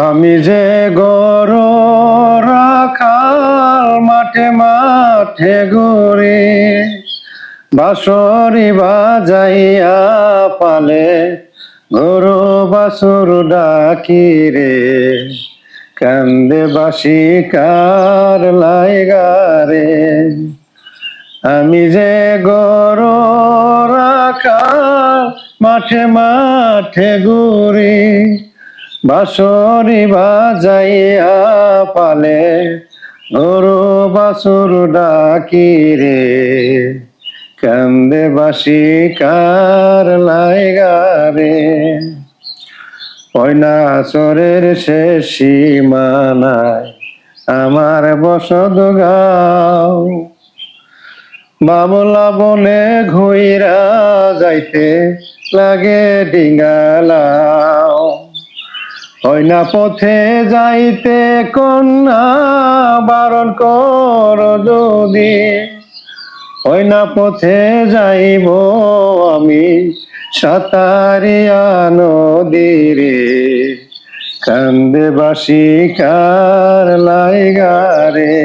আমি যে গরু রাখাল মাঠে মাঠে ঘুরি, বাঁশরি বাজাইয়া পালে গরু বাছুর ডাকি রে, কান্দে বাসি কার লাইগারে। আমি যে গরু রাখাল মাঠে মাঠে ঘুরি, বাঁশরি বাজাইয়া পালে গরু বাছুর ডাকি রে, কান্দে বাসি কার লাইগারে। পয়না চরের শেষ সীমানায় আমার বসত গাঁও, বাবলা বনে ঘুইরা যাইতে লাগে ডিঙ্গালাও। হয়না পথে যাইতে কন্যা বারণ কর যদি, হয়না পথে যাইব আমি সাঁতারিয়া নদীরে, কান্দে বাসি কার লাইগারে।